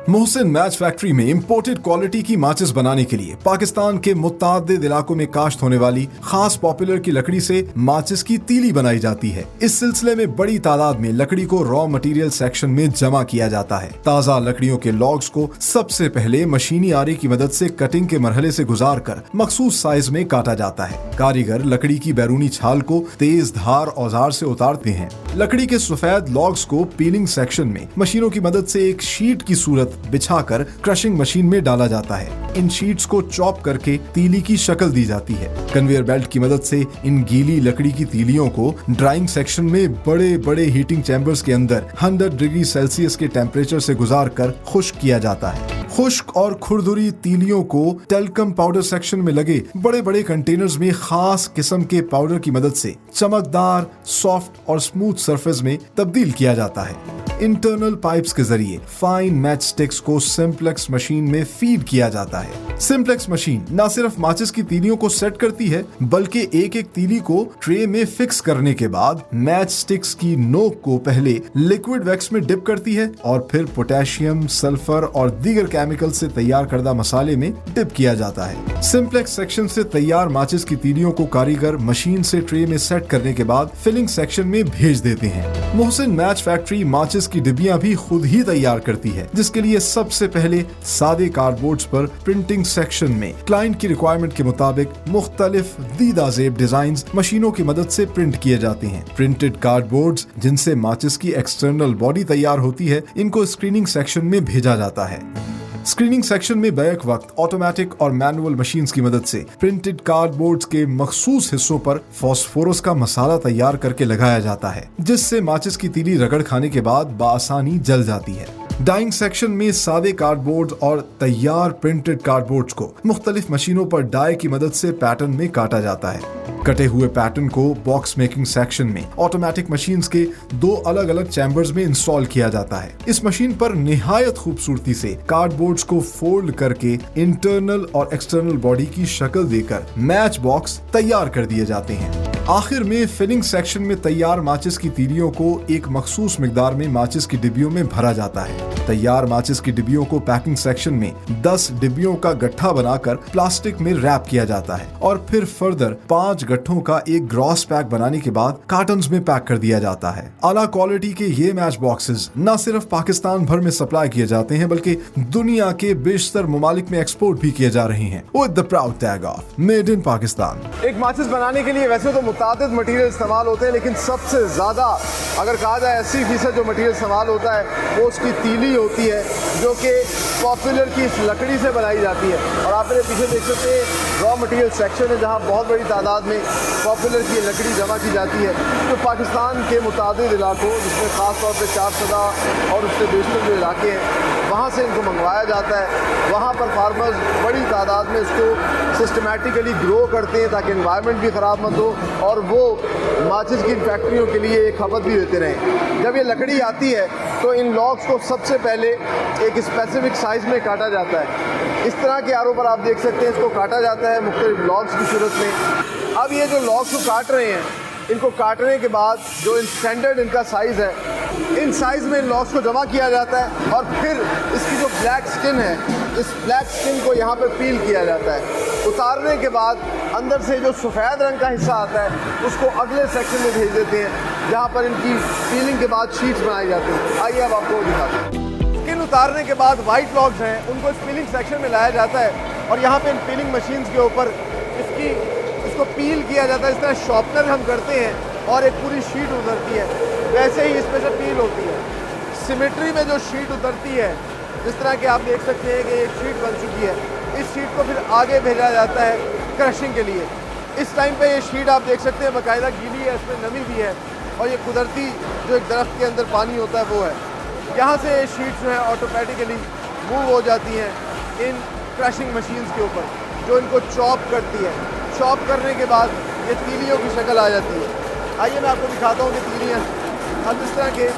Mohsin match factory में imported quality की माचिस बनाने के लिए पाकिस्तान के मुत्तादिद इलाकों में काश्त होने वाली खास पॉपुलर की लकड़ी से माचिस की तीली बनाई जाती है। इस सिलसिले में बड़ी तादाद में लकड़ी को रॉ मटेरियल सेक्शन में जमा किया जाता है। ताज़ा लकड़ियों के लॉग्स को सबसे पहले मशीनी आरे की मदद से कटिंग के मरहले से गुजार कर मखसूस साइज में काटा जाता है। कारीगर लकड़ी की बैरूनी छाल को तेज धार औजार से उतारते हैं। लकड़ी के सफेद लॉग्स को पीलिंग सेक्शन में मशीनों की मदद से एक शीट की सूरत बिछाकर क्रशिंग मशीन में डाला जाता है। इन शीट्स को चॉप करके तीली की शक्ल दी जाती है। कन्वेयर बेल्ट की मदद से इन गीली लकड़ी की तीलियों को ड्राइंग सेक्शन में बड़े बड़े हीटिंग चैम्बर्स के अंदर 100 डिग्री सेल्सियस के टेम्परेचर से गुजार कर खुश्क किया जाता है। खुश्क और खुरदुरी तीलियों को टेल्कम पाउडर सेक्शन में लगे बड़े बड़े कंटेनर्स में खास किस्म के पाउडर की मदद से चमकदार, सॉफ्ट और स्मूथ सरफेस में तब्दील किया जाता है। इंटरनल पाइप्स के जरिए फाइन मैच स्टिक्स को सिंप्लेक्स मशीन में फीड किया जाता है। सिंप्लेक्स मशीन न सिर्फ माचिस की तीलियों को सेट करती है, बल्कि एक एक तीली को ट्रे में फिक्स करने के बाद मैच स्टिक्स की नोक को पहले लिक्विड वैक्स में डिप करती है और फिर पोटेशियम, सल्फर और दीगर केमिकल से तैयार करदा मसाले में डिप किया जाता है। सिंप्लेक्स सेक्शन से तैयार माचिस की तीलियों को कारीगर मशीन से ट्रे में सेट करने के बाद फिलिंग सेक्शन में भेज देते हैं। मोहसिन मैच फैक्ट्री माचिस की डिब्बियां भी खुद ही तैयार करती है, जिसके लिए सबसे पहले सादे कार्डबोर्ड्स पर प्रिंटिंग सेक्शन में क्लाइंट की रिक्वायरमेंट के मुताबिक मुख्तलिफ दीदाजेब डिजाइन्स मशीनों की मदद से प्रिंट किए जाते हैं। प्रिंटेड कार्डबोर्ड्स जिनसे माचिस की एक्सटर्नल बॉडी तैयार होती है, इनको स्क्रीनिंग सेक्शन में भेजा जाता है। स्क्रीनिंग सेक्शन में बैक वक्त ऑटोमेटिक और मैनुअल मशीन्स की मदद से प्रिंटेड कार्डबोर्ड्स के मखसूस हिस्सों पर फास्फोरस का मसाला तैयार करके लगाया जाता है, जिससे माचिस की तीली रगड़ खाने के बाद बाआसानी जल जाती है। डाइंग सेक्शन में सादे कार्डबोर्ड और तैयार प्रिंटेड कार्डबोर्ड्स को मुख्तलिफ मशीनों पर डाई की मदद से पैटर्न में काटा जाता है। कटे हुए पैटर्न को बॉक्स मेकिंग सेक्शन में ऑटोमेटिक मशीन्स के 2 अलग अलग चैम्बर्स में इंस्टॉल किया जाता है। इस मशीन पर निहायत खूबसूरती से कार्डबोर्ड्स को फोल्ड करके इंटरनल और एक्सटर्नल बॉडी की शक्ल देकर मैच बॉक्स तैयार कर दिए जाते हैं। आखिर में फिलिंग सेक्शन में तैयार माचिस की तीलियों को एक मखसूस मिकदार में माचिस की डिब्बियों में भरा जाता है। तैयार माचिस की डिब्बियों को पैकिंग सेक्शन में 10 डिब्बियों का गट्ठा बनाकर प्लास्टिक में रैप किया जाता है और फिर फर्दर 5 गट्ठों का एक ग्रॉस पैक बनाने के बाद कार्टन्स में पैक कर दिया जाता है। आला क्वालिटी के ये मैच बॉक्सेस न सिर्फ पाकिस्तान भर में सप्लाई किए जाते हैं, बल्कि दुनिया के बेशतर ममालिक में एक्सपोर्ट भी किए जा रहे हैं with the proud tag of made in Pakistan. एक माचिस बनाने के लिए वैसे तो मुतादिद मटेरियल इस्तेमाल होते हैं, लेकिन सबसे ज्यादा अगर कहा जाए 80% जो मटेरियल इस्तेमाल होता है वो उसकी तीली होती है, जो कि पॉपुलर की इस लकड़ी से बनाई जाती है। और आप मेरे पीछे देख सकते हैं रॉ मटेरियल सेक्शन है, जहाँ बहुत बड़ी तादाद में पॉपुलर की लकड़ी जमा की जाती है। तो पाकिस्तान के मुतादिद इलाकों, जिसमें ख़ास तौर पर 4 सदा और उससे बेशतर जो इलाके हैं, वहाँ से इनको मंगवाया जाता है। वहाँ पर फार्मर्स बड़ी तादाद में इसको सिस्टमेटिकली ग्रो करते हैं ताकि एनवायरनमेंट भी ख़राब मत हो और वो माचिस की फैक्ट्रियों के लिए एक खपत भी देते रहें। जब ये लकड़ी आती है तो इन लॉग्स को सबसे पहले एक स्पेसिफिक साइज़ में काटा जाता है। इस तरह के आरों पर आप देख सकते हैं इसको काटा जाता है मुख्तलिफ लॉग्स की सूरत में। अब ये जो लॉग्स को काट रहे हैं, इनको काटने के बाद जो स्टैंडर्ड इनका साइज़ है, इन साइज़ में इन लॉग्स को जमा किया जाता है और फिर इसकी जो ब्लैक स्किन है, इस ब्लैक स्किन को यहाँ पे पील किया जाता है। उतारने के बाद अंदर से जो सफ़ेद रंग का हिस्सा आता है उसको अगले सेक्शन में भेज देते हैं, जहाँ पर इनकी पीलिंग के बाद शीट्स बनाई जाती हैं। आइए अब आपको दिखाते हैं। स्किन उतारने के बाद वाइट लॉग्स हैं, उनको इस पीलिंग सेक्शन में लाया जाता है और यहाँ पे इन पीलिंग मशीन्स के ऊपर इसको पील किया जाता है। इस तरह शॉर्पनर हम करते हैं और एक पूरी शीट उतरती है, वैसे ही इसमें से पील होती है। सिमेट्री में जो शीट उतरती है, जिस तरह के आप देख सकते हैं कि एक शीट बन चुकी है, इस शीट को फिर आगे भेजा जाता है क्रशिंग के लिए। इस टाइम पे ये शीट आप देख सकते हैं बाकायदा गीली है, इसमें नमी भी है और ये कुदरती जो एक दरख्त के अंदर पानी होता है वो है। यहाँ से ये शीट जो है ऑटोमेटिकली मूव हो जाती हैं इन क्रशिंग मशीन्स के ऊपर, जो इनको चॉप करती है। चॉप करने के बाद ये तीलियों की शक्ल आ जाती है। आइए मैं आपको दिखाता हूँ कि तीलियाँ अब इस तरह के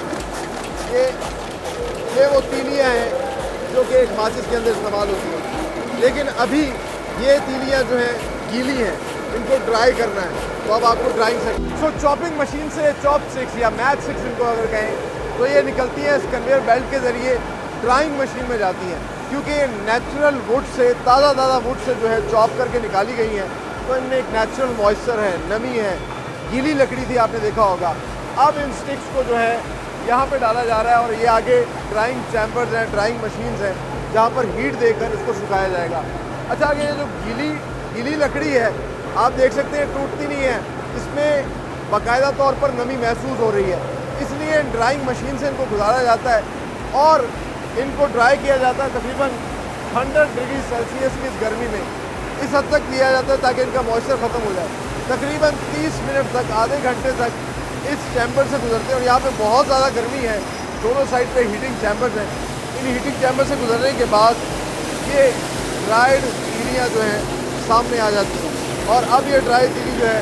ये वो तीलियाँ हैं जो कि एक माचिस के अंदर इस्तेमाल होती हैं, लेकिन अभी ये तीलियाँ जो हैं गीली हैं, इनको ड्राई करना है। तो अब आपको ड्राइंग से चॉपिंग मशीन से चॉप स्टिक्स या मैच स्टिक्स इनको अगर कहें तो ये निकलती हैं इस कन्वेयर बेल्ट के ज़रिए ड्राइंग मशीन में जाती हैं, क्योंकि ये नेचुरल वुड से ताज़ा वुड से जो है चॉप करके निकाली गई हैं, तो इनमें एक नेचुरल मॉइस्चर है, नमी है। गीली लकड़ी थी, आपने देखा होगा। अब इन स्टिक्स को जो है यहाँ पे डाला जा रहा है और ये आगे ड्राइंग चैम्बर्स हैं, ड्राइंग मशीन्स हैं, जहाँ पर हीट देकर इसको सुखाया जाएगा। अच्छा, आगे ये जो गीली लकड़ी है, आप देख सकते हैं टूटती नहीं है, इसमें बाकायदा तौर पर नमी महसूस हो रही है, इसलिए ड्राइंग मशीन से इनको गुजारा जाता है और इनको ड्राई किया जाता है तकरीबन 100 डिग्री सेल्सियस की इस गर्मी में। इस हद तक किया जाता है ताकि इनका मॉइस्चर ख़त्म हो जाए। तकरीबन 30 मिनट तक, आधे घंटे तक इस चैम्बर से गुजरते हैं और यहाँ पे बहुत ज़्यादा गर्मी है, दोनों साइड पे हीटिंग चैम्बर्स हैं। इन हीटिंग चैम्बर से गुजरने के बाद ये ड्राइड तीलियाँ जो हैं सामने आ जाती हैं और अब ये ड्राई तीली जो है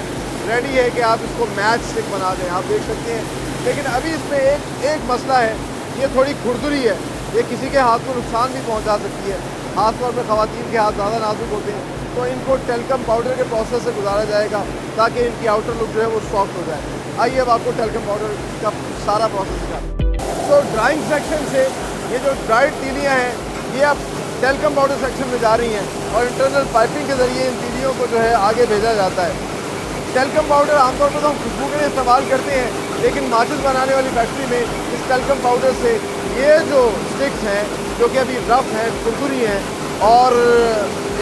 रेडी है कि आप इसको मैच स्टिक बना दें, आप देख सकते हैं। लेकिन अभी इसमें एक मसला है, ये थोड़ी खुरदुरी है, ये किसी के हाथ को नुकसान भी पहुंचा सकती है। खासतौर पर ख़वातीन के हाथ ज़्यादा नाजुक होते हैं, तो इनको टेल्कम पाउडर के प्रोसेस से गुजारा जाएगा ताकि इनकी आउटर लुक जो है वो सॉफ्ट हो जाए। आइए अब आपको टेल्कम पाउडर का सारा प्रोसेस दिखाते हैं। तो ड्राइंग सेक्शन से ये जो ड्राइड तीलियाँ हैं, ये अब टेल्कम पाउडर सेक्शन में जा रही हैं और इंटरनल पाइपिंग के ज़रिए इन तीलियों को जो है आगे भेजा जाता है। टेल्कम पाउडर आमतौर पर तो हम खुशबू के लिए इस्तेमाल करते हैं, लेकिन माचिस बनाने वाली फैक्ट्री में इस टेल्कम पाउडर से ये जो स्टिक्स हैं, जो कि अभी रफ हैं, खुरदुरी हैं और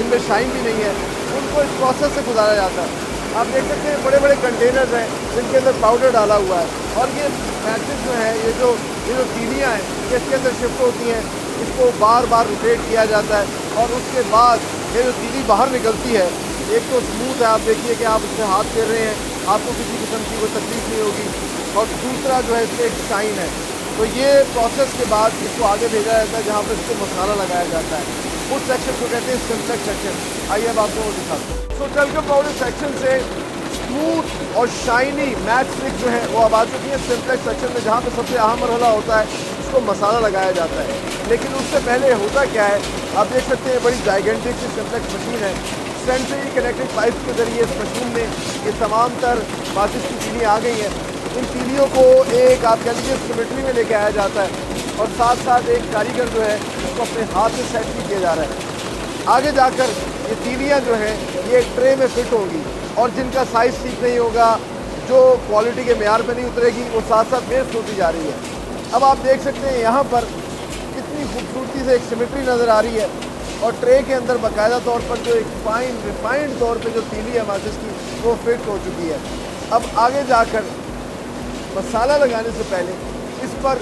इनमें शाइन भी नहीं है, उनको इस प्रोसेस से गुजारा जाता है। आप देख सकते हैं बड़े बड़े कंटेनर्स हैं जिनके अंदर पाउडर डाला हुआ है और ये मैचिस जो है, ये जो तीलियाँ हैं, ये इसके अंदर शिफ्ट होती हैं, इसको बार बार रोटेट किया जाता है और उसके बाद ये जो तीली बाहर निकलती है, एक तो स्मूथ है, आप देखिए कि आप इससे हाथ फेर रहे हैं, आपको किसी किस्म की कोई तकलीफ नहीं होगी, और दूसरा जो है इसमें एक शाइन है। तो ये प्रोसेस के बाद इसको आगे भेजा जाता है जहाँ पर इसको मसाला लगाया जाता है। उस सेक्शन को कहते हैं सिम्प्लेक्स सेक्शन। आइए अब आपको वो दिखाते हैं। तो टेल्कम पाउडर सेक्शन से स्मूथ और शाइनी मैच स्टिक जो है वो अब आ चुकी है सिम्प्लेक्स सेक्शन में, जहाँ पर सबसे अहम मरहला होता है उसको मसाला लगाया जाता है। लेकिन उससे पहले होता क्या है, आप देख सकते हैं बड़ी जाइगेंटिक सी सिम्प्लेक्स मशीन है। सेंट्रली कनेक्टेड पाइप के ज़रिए इस मशीन में ये तमाम तर माचिस की तीलियाँ आ गई हैं। इन तीलियों को एक आप कह लीजिए सिमेट्री में लेके आया जाता है और साथ साथ एक कारीगर जो है उसको अपने हाथ से सेट भी किया जा रहा है। आगे जाकर ये तीलियाँ जो हैं ये एक ट्रे में फिट होंगी और जिनका साइज़ ठीक नहीं होगा, जो क्वालिटी के मेयार पे नहीं उतरेगी, वो साथ साथ वेस्ट होती जा रही है। अब आप देख सकते हैं यहाँ पर कितनी खूबसूरती से एक सिमेट्री नज़र आ रही है और ट्रे के अंदर बाकायदा तौर पर जो एक रिफाइंड तौर पे जो तीली है माचिस की, वो फिट हो चुकी है। अब आगे जाकर मसाला लगाने से पहले इस पर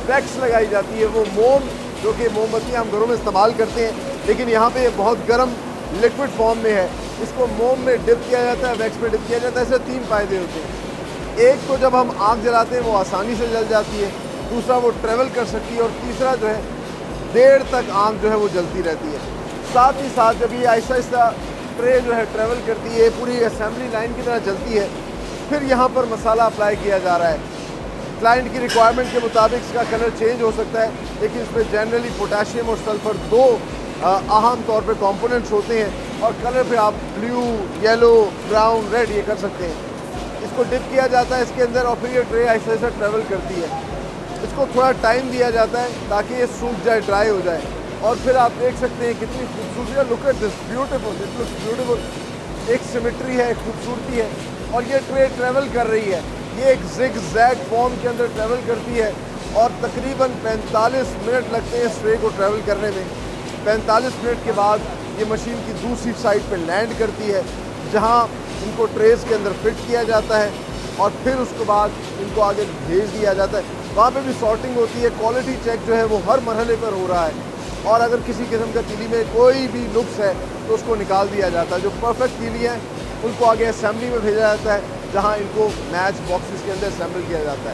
वैक्स लगाई जाती है, वो मोम, जो कि मोमबत्ती हम घरों में इस्तेमाल करते हैं, लेकिन यहाँ पे ये बहुत गर्म लिक्विड फॉर्म में है। इसको मोम में डिप किया जाता है, वैक्स में डिप किया जाता है। इससे 3 फ़ायदे होते हैं। एक तो जब हम आग जलाते हैं वो आसानी से जल जाती है, दूसरा वो ट्रेवल कर सकती है और तीसरा जो है देर तक आग जो है वो जलती रहती है। साथ ही साथ जब ये आहिस्ता आहिस्ता ट्रे जो है ट्रेवल करती है, पूरी असेंबली लाइन की तरह चलती है, फिर यहाँ पर मसाला अप्लाई किया जा रहा है। क्लाइंट की रिक्वायरमेंट के मुताबिक इसका कलर चेंज हो सकता है, लेकिन इसमें जनरली पोटाशियम और सल्फ़र 2 अहम तौर पे कंपोनेंट्स होते हैं और कलर पे आप ब्लू, येलो, ब्राउन, रेड ये कर सकते हैं। इसको डिप किया जाता है इसके अंदर और फिर ये ट्रे ऐसे ऐसे ट्रेवल करती है। इसको थोड़ा टाइम दिया जाता है ताकि ये सूख जाए, ड्राई हो जाए और फिर आप देख सकते हैं कितनी खूबसूरती। Look at this beautiful, this looks beautiful. एक सिमेट्री है, एक खूबसूरती है और ये ट्रे ट्रेवल कर रही है। ये एक ज़िग-ज़ैग फॉर्म के अंदर ट्रेवल करती है और तकरीबन 45 मिनट लगते हैं इस ट्रे को ट्रेवल करने में। 45 मिनट के बाद ये मशीन की दूसरी साइड पे लैंड करती है, जहां इनको ट्रेस के अंदर फिट किया जाता है और फिर उसके बाद इनको आगे भेज दिया जाता है। वहाँ पे भी सॉर्टिंग होती है, क्वालिटी चेक जो है वो हर मरहले पर हो रहा है और अगर किसी किस्म का तीली में कोई भी नुक्स है तो उसको निकाल दिया जाता है। जो परफेक्ट तीली हैं उनको आगे असेंबली में भेजा जाता है, जहाँ इनको मैच बॉक्सेस के अंदर असेंबल किया जाता है।